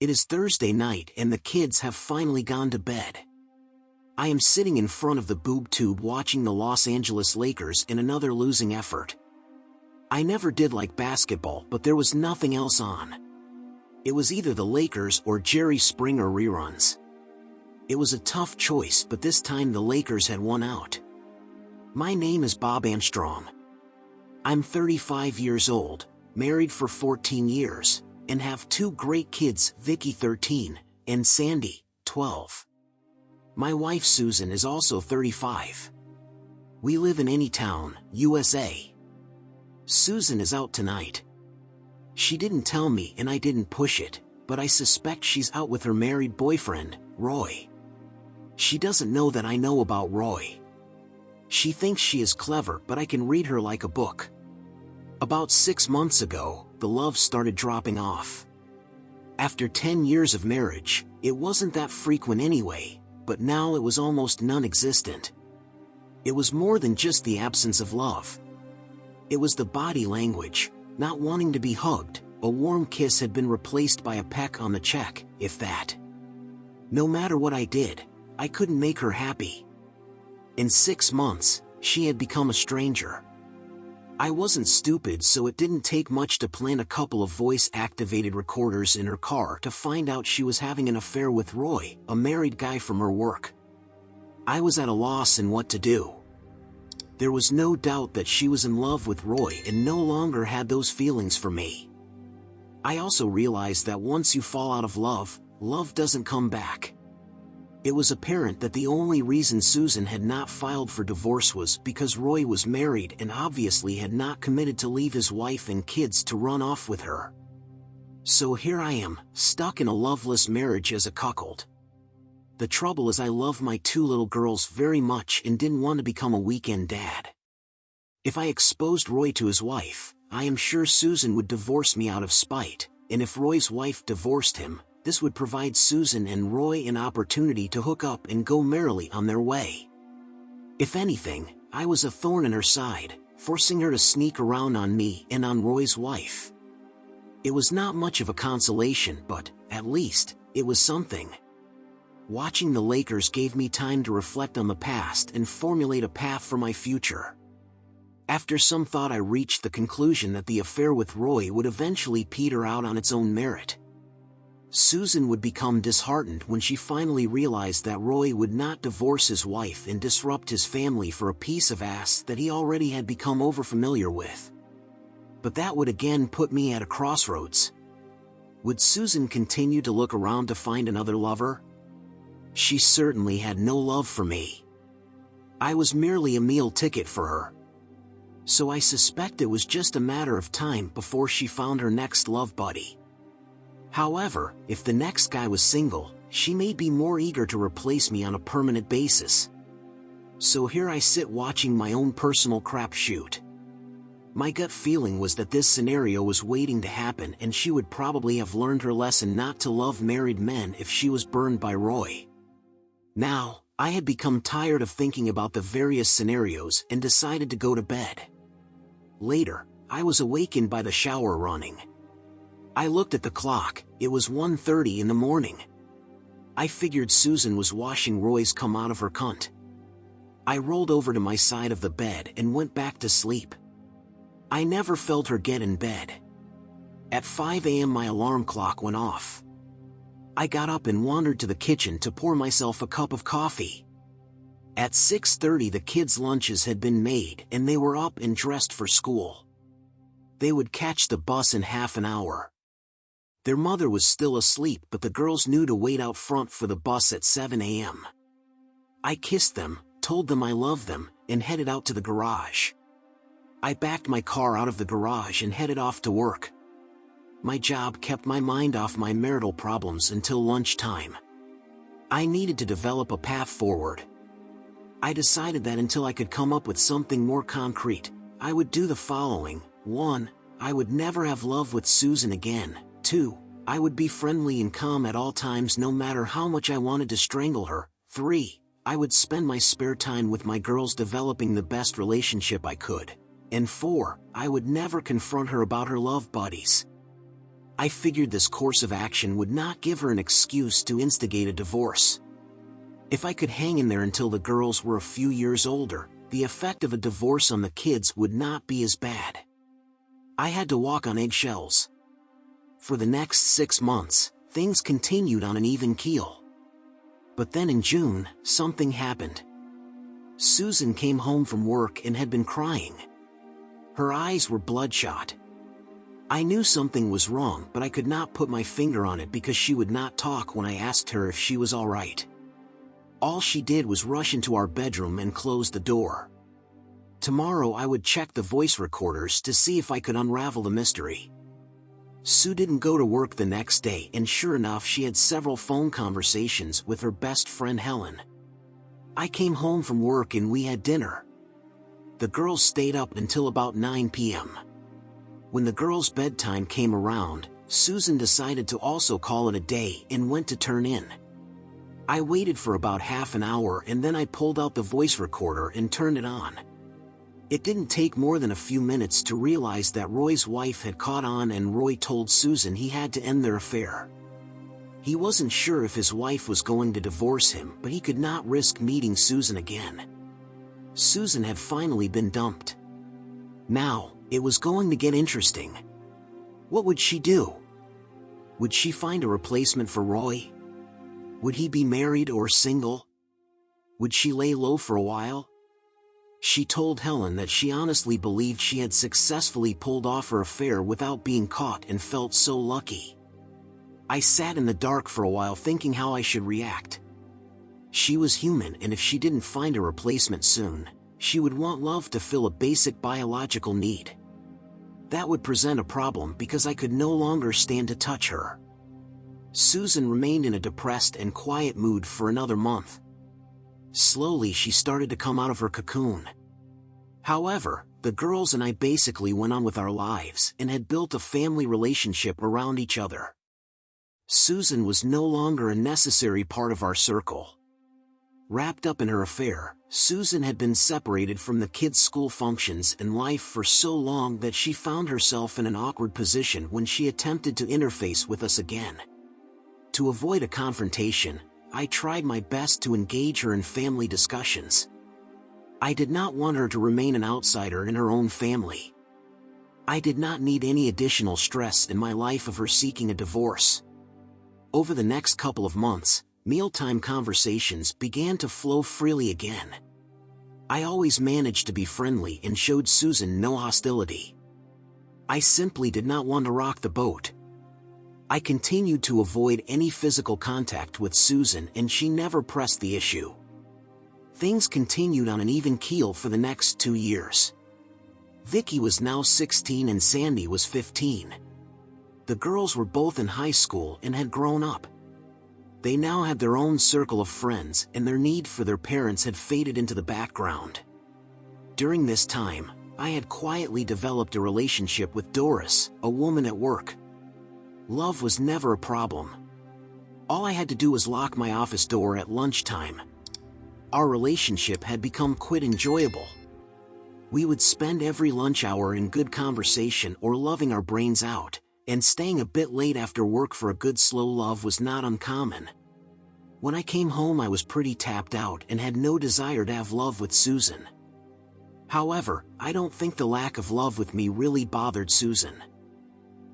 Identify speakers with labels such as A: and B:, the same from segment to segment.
A: It is Thursday night and the kids have finally gone to bed. I am sitting in front of the boob tube watching the Los Angeles Lakers in another losing effort. I never did like basketball, but there was nothing else on. It was either the Lakers or Jerry Springer reruns. It was a tough choice, but this time the Lakers had won out. My name is Bob Armstrong. I'm 35 years old, married for 14 years, and have two great kids, Vicky 13, and Sandy, 12. My wife Susan is also 35. We live in Anytown, USA. Susan is out tonight. She didn't tell me and I didn't push it, but I suspect she's out with her married boyfriend, Roy. She doesn't know that I know about Roy. She thinks she is clever, but I can read her like a book. About 6 months ago, the love started dropping off. After 10 years of marriage, it wasn't that frequent anyway, but now it was almost non-existent. It was more than just the absence of love. It was the body language, not wanting to be hugged. A warm kiss had been replaced by a peck on the cheek, if that. No matter what I did, I couldn't make her happy. In 6 months, she had become a stranger. I wasn't stupid, so it didn't take much to plant a couple of voice-activated recorders in her car to find out she was having an affair with Roy, a married guy from her work. I was at a loss in what to do. There was no doubt that she was in love with Roy and no longer had those feelings for me. I also realized that once you fall out of love, love doesn't come back. It was apparent that the only reason Susan had not filed for divorce was because Roy was married and obviously had not committed to leave his wife and kids to run off with her. So here I am, stuck in a loveless marriage as a cuckold. The trouble is I love my two little girls very much and didn't want to become a weekend dad. If I exposed Roy to his wife, I am sure Susan would divorce me out of spite, and if Roy's wife divorced him, this would provide Susan and Roy an opportunity to hook up and go merrily on their way. If anything, I was a thorn in her side, forcing her to sneak around on me and on Roy's wife. It was not much of a consolation, but, at least, it was something. Watching the Lakers gave me time to reflect on the past and formulate a path for my future. After some thought, I reached the conclusion that the affair with Roy would eventually peter out on its own merit. Susan would become disheartened when she finally realized that Roy would not divorce his wife and disrupt his family for a piece of ass that he already had become overfamiliar with. But that would again put me at a crossroads. Would Susan continue to look around to find another lover? She certainly had no love for me. I was merely a meal ticket for her. So I suspect it was just a matter of time before she found her next love buddy. However, if the next guy was single, she may be more eager to replace me on a permanent basis. So here I sit watching my own personal crapshoot. My gut feeling was that this scenario was waiting to happen and she would probably have learned her lesson not to love married men if she was burned by Roy. Now, I had become tired of thinking about the various scenarios and decided to go to bed. Later, I was awakened by the shower running. I looked at the clock, it was 1:30 in the morning. I figured Susan was washing Roy's cum out of her cunt. I rolled over to my side of the bed and went back to sleep. I never felt her get in bed. At 5 a.m. my alarm clock went off. I got up and wandered to the kitchen to pour myself a cup of coffee. At 6:30 the kids' lunches had been made and they were up and dressed for school. They would catch the bus in half an hour. Their mother was still asleep, but the girls knew to wait out front for the bus at 7 a.m. I kissed them, told them I loved them, and headed out to the garage. I backed my car out of the garage and headed off to work. My job kept my mind off my marital problems until lunchtime. I needed to develop a path forward. I decided that until I could come up with something more concrete, I would do the following. 1. I would never have love with Susan again. 2. I would be friendly and calm at all times no matter how much I wanted to strangle her. 3. I would spend my spare time with my girls developing the best relationship I could. And 4. I would never confront her about her love buddies. I figured this course of action would not give her an excuse to instigate a divorce. If I could hang in there until the girls were a few years older, the effect of a divorce on the kids would not be as bad. I had to walk on eggshells. For the next 6 months, things continued on an even keel. But then in June, something happened. Susan came home from work and had been crying. Her eyes were bloodshot. I knew something was wrong, but I could not put my finger on it because she would not talk when I asked her if she was all right. All she did was rush into our bedroom and close the door. Tomorrow I would check the voice recorders to see if I could unravel the mystery. Sue didn't go to work the next day, and sure enough, she had several phone conversations with her best friend Helen. I came home from work and we had dinner. The girls stayed up until about 9 p.m. When the girls' bedtime came around, Susan decided to also call it a day and went to turn in. I waited for about half an hour and then I pulled out the voice recorder and turned it on. It didn't take more than a few minutes to realize that Roy's wife had caught on, and Roy told Susan he had to end their affair. He wasn't sure if his wife was going to divorce him, but he could not risk meeting Susan again. Susan had finally been dumped. Now, it was going to get interesting. What would she do? Would she find a replacement for Roy? Would he be married or single? Would she lay low for a while? She told Helen that she honestly believed she had successfully pulled off her affair without being caught and felt so lucky. I sat in the dark for a while thinking how I should react. She was human, and if she didn't find a replacement soon, she would want love to fill a basic biological need. That would present a problem because I could no longer stand to touch her. Susan remained in a depressed and quiet mood for another month. Slowly she started to come out of her cocoon. However, the girls and I basically went on with our lives and had built a family relationship around each other. Susan was no longer a necessary part of our circle. Wrapped up in her affair, Susan had been separated from the kids' school functions and life for so long that she found herself in an awkward position when she attempted to interface with us again. To avoid a confrontation, I tried my best to engage her in family discussions. I did not want her to remain an outsider in her own family. I did not need any additional stress in my life of her seeking a divorce. Over the next couple of months, mealtime conversations began to flow freely again. I always managed to be friendly and showed Susan no hostility. I simply did not want to rock the boat. I continued to avoid any physical contact with Susan, and she never pressed the issue. Things continued on an even keel for the next 2 years. Vicky was now 16 and Sandy was 15. The girls were both in high school and had grown up. They now had their own circle of friends, and their need for their parents had faded into the background. During this time, I had quietly developed a relationship with Doris, a woman at work. Love was never a problem. All I had to do was lock my office door at lunchtime. Our relationship had become quite enjoyable. We would spend every lunch hour in good conversation or loving our brains out, and staying a bit late after work for a good slow love was not uncommon. When I came home, I was pretty tapped out and had no desire to have love with Susan. However, I don't think the lack of love with me really bothered Susan.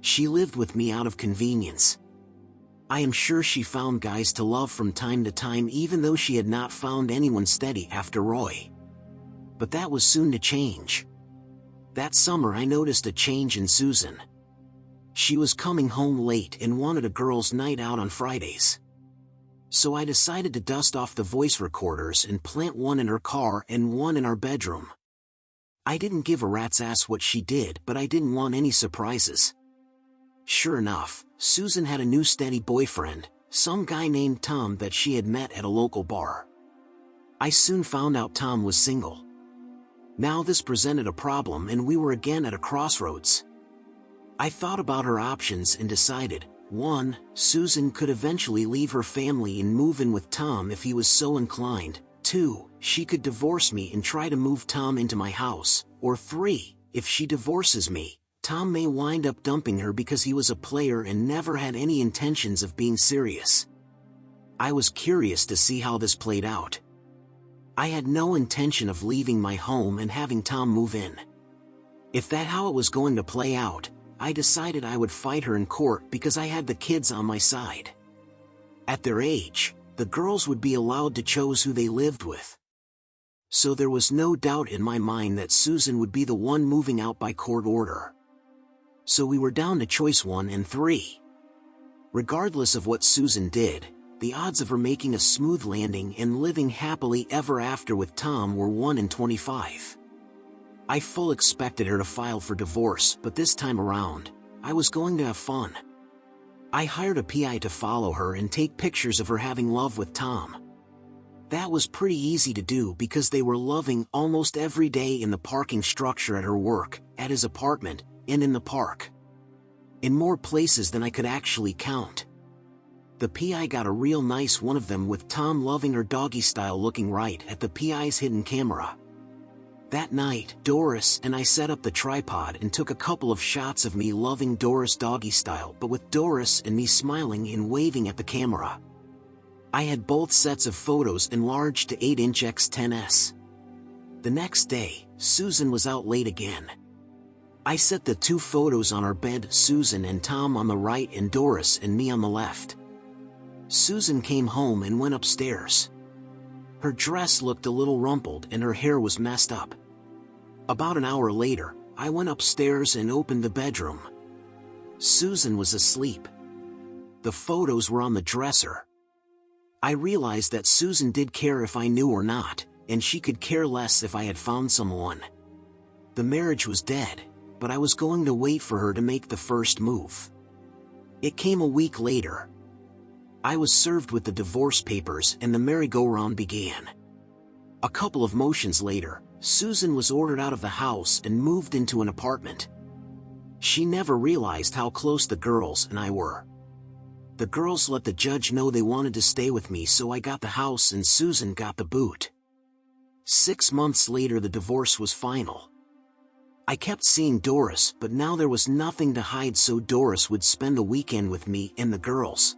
A: She lived with me out of convenience. I am sure she found guys to love from time to time, even though she had not found anyone steady after Roy. But that was soon to change. That summer I noticed a change in Susan. She was coming home late and wanted a girls' night out on Fridays. So I decided to dust off the voice recorders and plant one in her car and one in our bedroom. I didn't give a rat's ass what she did, but I didn't want any surprises. Sure enough, Susan had a new steady boyfriend, some guy named Tom that she had met at a local bar. I soon found out Tom was single. Now this presented a problem and we were again at a crossroads. I thought about her options and decided, 1. Susan could eventually leave her family and move in with Tom if he was so inclined. 2. She could divorce me and try to move Tom into my house. Or 3. If she divorces me, Tom may wind up dumping her because he was a player and never had any intentions of being serious. I was curious to see how this played out. I had no intention of leaving my home and having Tom move in. If that's how it was going to play out, I decided I would fight her in court because I had the kids on my side. At their age, the girls would be allowed to choose who they lived with. So there was no doubt in my mind that Susan would be the one moving out by court order. So we were down to choice 1 and 3. Regardless of what Susan did, the odds of her making a smooth landing and living happily ever after with Tom were 1 in 25. I fully expected her to file for divorce, but this time around, I was going to have fun. I hired a PI to follow her and take pictures of her having love with Tom. That was pretty easy to do because they were loving almost every day in the parking structure at her work, at his apartment, and in the park. In more places than I could actually count. The PI got a real nice one of them with Tom loving her doggy style looking right at the PI's hidden camera. That night, Doris and I set up the tripod and took a couple of shots of me loving Doris doggy style, but with Doris and me smiling and waving at the camera. I had both sets of photos enlarged to 8-inch x 10s. The next day, Susan was out late again. I set the 2 photos on our bed, Susan and Tom on the right and Doris and me on the left. Susan came home and went upstairs. Her dress looked a little rumpled and her hair was messed up. About an hour later, I went upstairs and opened the bedroom. Susan was asleep. The photos were on the dresser. I realized that Susan did care if I knew or not, and she could care less if I had found someone. The marriage was dead, but I was going to wait for her to make the first move. It came a week later. I was served with the divorce papers and the merry-go-round began. A couple of motions later, Susan was ordered out of the house and moved into an apartment. She never realized how close the girls and I were. The girls let the judge know they wanted to stay with me, so I got the house and Susan got the boot. 6 months later, the divorce was final. I kept seeing Doris, but now there was nothing to hide, so Doris would spend the weekend with me and the girls.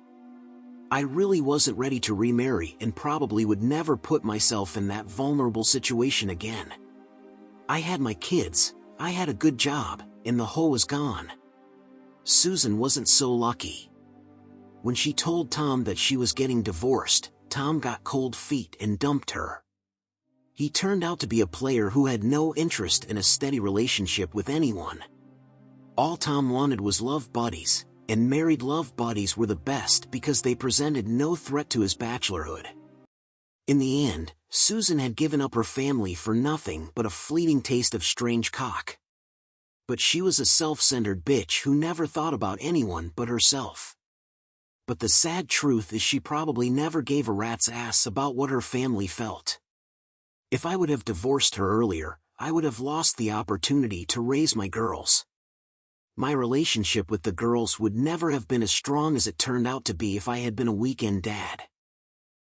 A: I really wasn't ready to remarry and probably would never put myself in that vulnerable situation again. I had my kids, I had a good job, and the hoe was gone. Susan wasn't so lucky. When she told Tom that she was getting divorced, Tom got cold feet and dumped her. He turned out to be a player who had no interest in a steady relationship with anyone. All Tom wanted was love buddies, and married love buddies were the best because they presented no threat to his bachelorhood. In the end, Susan had given up her family for nothing but a fleeting taste of strange cock. But she was a self-centered bitch who never thought about anyone but herself. But the sad truth is she probably never gave a rat's ass about what her family felt. If I would have divorced her earlier, I would have lost the opportunity to raise my girls. My relationship with the girls would never have been as strong as it turned out to be if I had been a weekend dad.